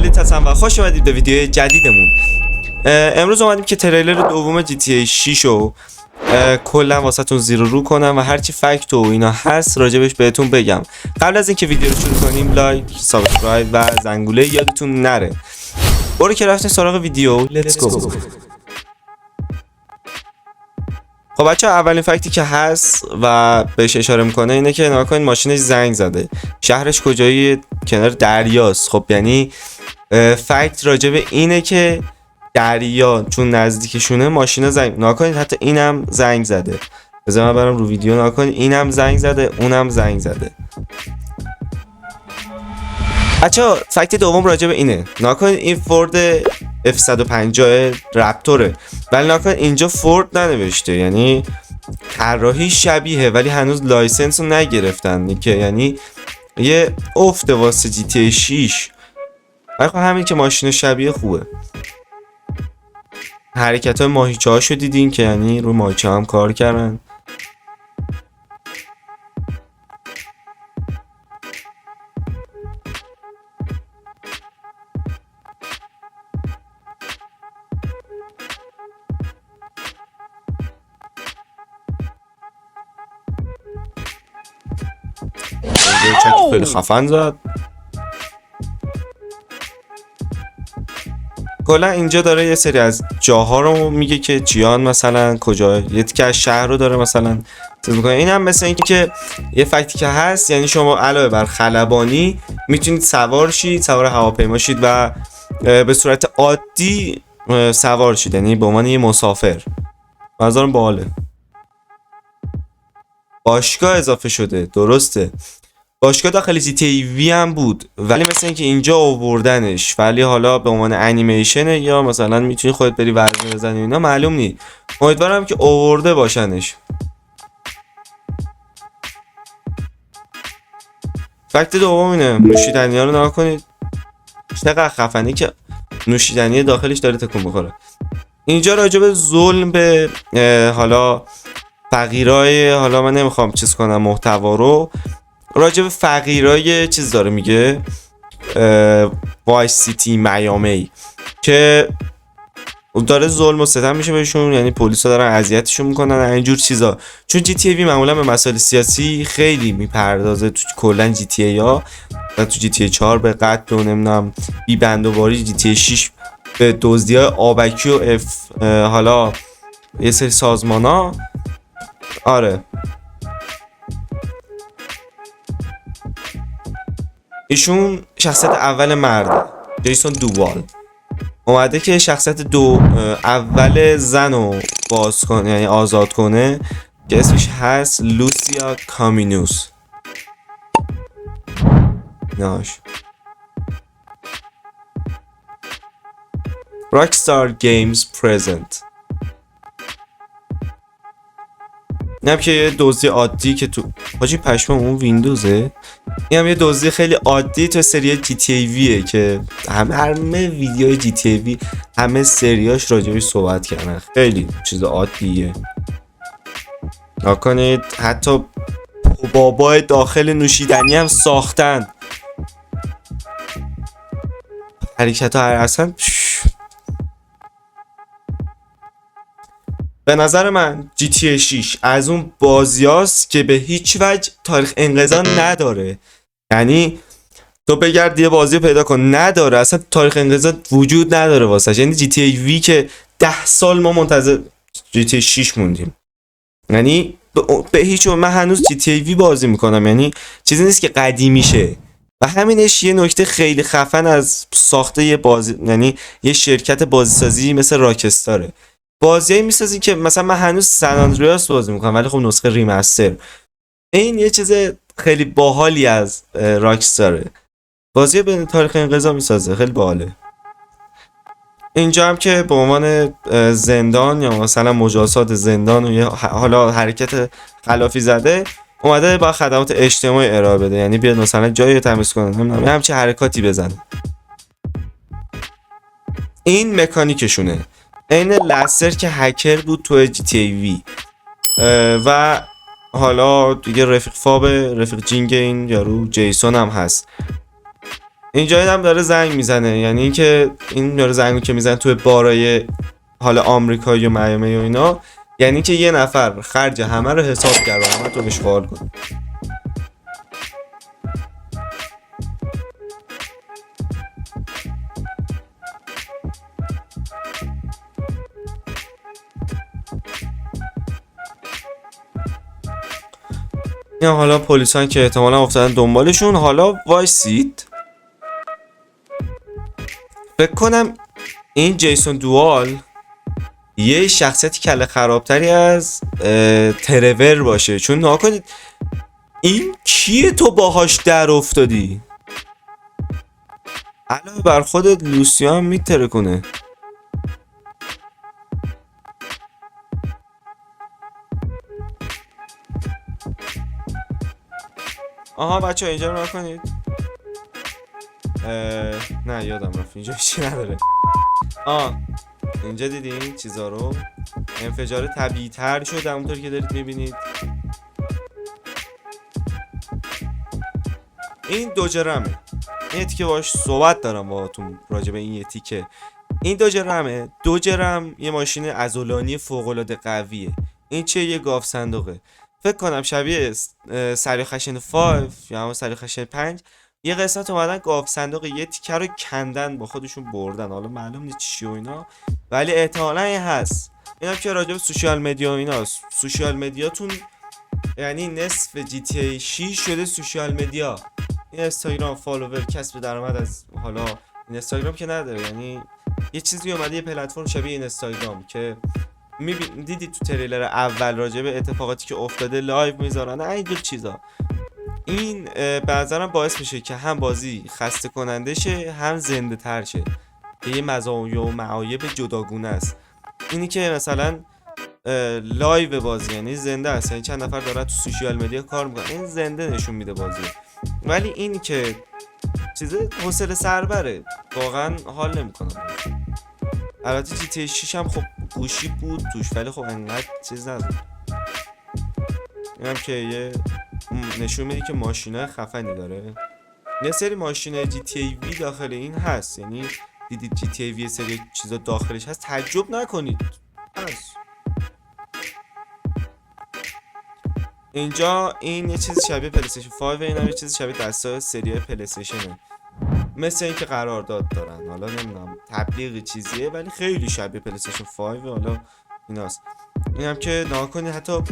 قابلیت هستم و خوش اومدید به ویدیو جدیدمون. امروز اومدیم که تریلر دوم GTA 6 رو کلا واسهتون زیر رو کنم و هرچی فکت و اینا هست راجبش بهتون بگم. قبل از اینکه ویدیو رو شروع کنیم لایک، سابسکرایب و زنگوله یادتون نره. برو که رفتیم سراغ ویدیو. Let's go. خب بچه اولین فکتی که هست و بهش اشاره میکنه اینه که ناکنین ماشینش زنگ زده. شهرش کجایی؟ کنار دریاست. خب یعنی فکت راجع به اینه که دریا چون نزدیکشونه ماشینا زنگ ناکنین، حتی اینم زنگ زده. بذار من برم رو ویدیو. ناکنین اینم زنگ زده، اونم زنگ زده. بچه فکت دوم راجع به اینه. ناکنین این فورد F150 رپتوره ولی ناکنین اینجا فورد ننوشته، یعنی طراحی شبیه ولی هنوز لایسنس رو نگرفتن که یعنی یه افت واسه GTA 6. ولی خب همین که ماشین شبیه خوبه. حرکت های ماهیچه هاشو دیدین که یعنی رو ماهیچه هم کار کردن. چک خیلی خفن زد. کلا اینجا داره یه سری از جاها رو میگه که چیان مثلا کجا، یه تیکه از شهر رو داره مثلا چیز میکنه. این هم مثل اینکه که یه فکتی که هست، یعنی شما علاوه بر خلبانی میتونید سوار شید، سوار هواپیما شید و به صورت عادی سوار شید، یعنی به عنوان یه مسافر. نظرم باحاله. باشگاه اضافه شده، درسته. باشگاه داخل GTA V هم بود ولی مثل اینکه اینجا آوردنش، ولی حالا به عنوان انیمیشنه یا مثلا میتونی خودت بری ورزش بزنی اینا معلوم نی. امیدوارم که آورده باشنش. فکت دوم اینه، نوشیدنی ها رو نگاه کنید چقدر خفنی که نوشیدنی داخلش داره تکون بخوره. اینجا راجع به ظلم به حالا فقیرای، حالا من نمیخوام چیز کنم محتوا رو، راجع به فقیرای چیز داره میگه، وایس سیتی میامی، که داره ظلم و ستم میشه بهشون، یعنی پلیسا دارن اذیتشون میکنن اینجور چیزا. چون GTA V معمولا به مسائل سیاسی خیلی میپردازه تو کلا GTA ها، و تو GTA 4 به قتل و نمیدونم بی بندوباری، GTA 6 به دزدی‌های آبکی و حالا یه سری سازمانا. آره ایشون شخصیت اول مرد جیسون دووال اومده که شخصیت اول زن رو باز کنه، یعنی آزاد کنه، که اسمش هست لوسیا کامینوس. ناش Rockstar Games Present. این هم که یه دزدی عادی که تو حاجی پشمام اون ویندوزه. این هم یه دزدی خیلی عادی تو سری GTA Vه که همه ویدیوهای GTA V همه سریاش راجبش صحبت کردن. خیلی چیز عادیه. نکنید حتی بابای داخل نوشیدنی هم ساختن. حرکت ها اصلا به نظر من GTA 6 از اون بازیاست که به هیچ وجه تاریخ انقضا نداره. یعنی تو بگرد یه بازی پیدا کن نداره، اصلا تاریخ انقضا وجود نداره واسه. یعنی GTA V که 10 سال ما منتظر GTA 6 موندیم، یعنی به هیچ وجه. من هنوز GTA V بازی میکنم، یعنی چیزی نیست که قدیمی شه. و همینش یه نکته خیلی خفن از ساخته یه بازی، یعنی یه شرکت بازیسازی مثل راکستاره. بازیایی میسازی که مثلا من هنوز سن آندریاس بازی میکنم ولی خب نسخه ریمستر. این یه چیز خیلی باحالی از راکستاره. بازی به تاریخ انقضا میسازه، خیلی باحاله. اینجا هم که به عنوان زندان یا مثلا مجازات زندان و یا حالا حرکت خلافی زده اومده با خدمات اجتماعی ارائه بده، یعنی بیاد مثلا جایی تمیز کنه، همچین حرکاتی بزنه. این مکانیکشونه. این لستر که هکر بود تو GTA V و حالا دیگه رفیق فاب، رفیق جینگ این یارو جیسون هم هست. اینجا هم داره زنگ میزنه، یعنی اینکه این داره زنگو که میزنه توی بارای حالا آمریکا یا میامی و اینا، یعنی که یه نفر خرج همه رو حساب کرد و همه رو اشغال کنه. این حالا پلیسان که احتمالا افتادن دنبالشون، حالا وایسید فکر کنم این جیسون دوال یه شخصیت کله خرابتری از ترور باشه، چون ناکنید این کیه تو باهاش در افتادی؟ علاوه بر خودت لوسیان میتره کنه. آها بچه ها اینجا رو نکنید. نه یادم رفت اینجا چی نداره. اینجا دیدین چیزا رو، انفجار طبیعی تر شد همونطور که دارید میبینید. این دوجرمه، این تیکه باش صحبت دارم باهاتون راجع به این یه تیکه. این دوجرمه. دوجرم یه ماشین عضلانی فوق‌العاده قویه. این چه؟ یه گاف صندوقه. فکر کنم شبیه سریع خشن 5 یا همون سریع خشن 5 یه قسمت اومدن گاف صندوق یه تیکه رو کندن با خودشون بردن. حالا معلوم نیست چی و اینا، ولی احتمالاً این هست. اینم که راجع به سوشال مدیا و ایناست. سوشال مدیاتون یعنی نصف جی تی ای 6 شده سوشال مدیا. این اینستاگرام فالوور، کسب درآمد از حالا این اینستاگرام که نداره، یعنی یه چیزی اومده، یه پلتفرم شبیه این اینستاگرام که دیدی تو تریلر اول راجع به اتفاقاتی که افتاده لایو میذارن این جور چیزا. این به نظرم باعث میشه که هم بازی خسته کننده شه هم زنده تر شه، که یه مزایا و معایب جداگونه است. اینی که مثلا لایو بازی یعنی زنده است، یعنی چند نفر دارن تو سوشیال مدیا کار میکنن، این زنده نشون میده بازی. ولی اینی که چیزه حوصله سربره، واقعا حال نمیکنم. البته جی تی 6 هم خب گوشی بود توش، ولی خب انقدر چیز نبود. اینم که یه نشون میده که ماشینای خفنی داره. یه سری ماشین جی تی ای وی داخل این هست، یعنی دیدید جی تی ای وی سری چیزا داخلش هست، تعجب نکنید هست. اینجا این یه چیز شبیه پلی استیشن 5، اینم یه چیز شبیه دستای سری پلی استیشنه، مثل اینکه قرارداد دارن. حالا نمیدونم تبلیغ چیزیه، ولی خیلی شبیه پلی استیشن 5 حالا ایناست. اینم که ناکنید حتی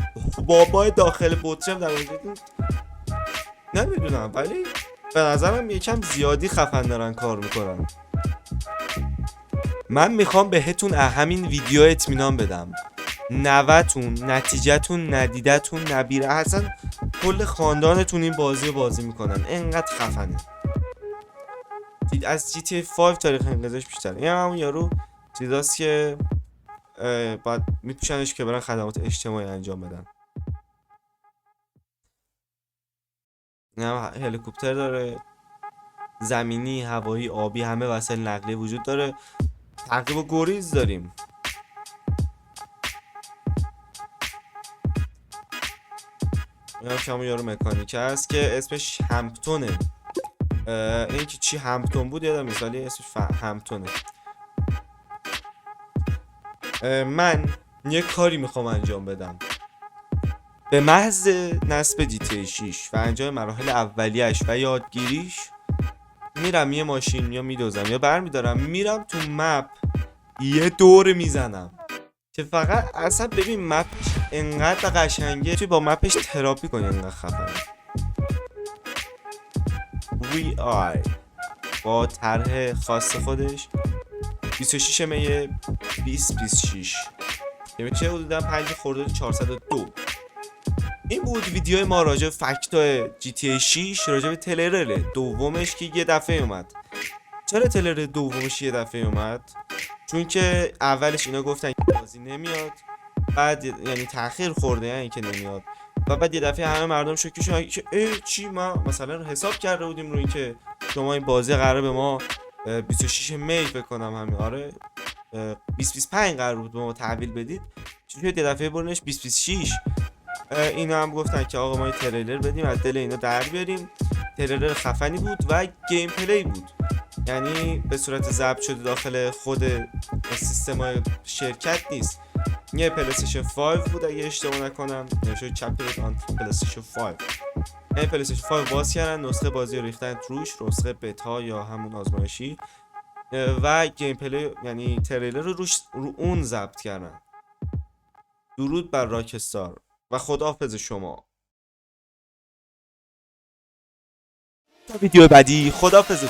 بابای داخل بطری هم در وجود نمیدونم، ولی به نظرم یکم زیادی خفن دارن کار میکنن. من میخوام بهتون همین ویدیو اطمینان بدم، نوتون، نتیجهتون، ندیدتون، نبیره اصلا کل خاندانتون این بازی میکنن، انقدر خفنه. از جی تی 5 تاریخ انقضاش بیشتره. این همون یارو چیزاست که باید میپوشنش که برن خدمات اجتماعی انجام بدن. این هم هلیکوپتر داره، زمینی، هوایی، آبی، همه وسایل نقلیه وجود داره. تعقیب و گریز داریم. این هم که همون یارو مکانیک هست که اسمش همپتونه. این که چی همپتون بود یادم نیست، ولی اسمش همپتونه. من یه کاری میخوام انجام بدم. به محض نصب جی تی 6 و انجام مراحل اولیه‌اش و یادگیریش، میرم یه ماشین یا میدوزم یا برمیدارم میرم تو مپ یه دور میزنم که فقط اصلا ببین مپش انقدر قشنگه، توی با مپش تراپی کنی، انقدر خفنه. وی آی با طرح خاص خودش 26 می 2026 که میشه حدودا 5 خرداد 402. این بود ویدیو ما راجع به فکتای جی تی ای 6 راجع به تریلر دومش که یه دفعه اومد. چرا تریلر دومش یه دفعه اومد؟ چون که اولش اینا گفتن که بازی نمیاد، بعد یعنی تأخیر خورده یعنی که نمیاد، و بعد یه دفعه همه مردم شوکه شدن که چی، ما مثلا حساب کرده بودیم روی این که شما این بازی قراره به ما 26 می فکر کنم همین، آره 2025 قرار بود به ما تحویل بدید، چون یه دفعه برنش 2026. اینا هم گفتن که آقا ما یه تریلر بدیم از دل اینا در بیاریم. تریلر خفنی بود و گیم پلی بود، یعنی به صورت ضبط شده داخل خود سیستم شرکت نیست. یه پلیستیشن 5 بود اگه اشتباه نکنم، نوشته چپتر آن پلیستیشن 5. یعنی پلیستیشن 5 باز کردن، نسخه بازی رو ریختن روش، نسخه بتا یا همون آزمایشی، و گیم پلی یعنی تریلر رو رو اون ضبط کردن. درود بر راکستار و خداحافظ شما. تا ویدیو بعدی، خداحافظ.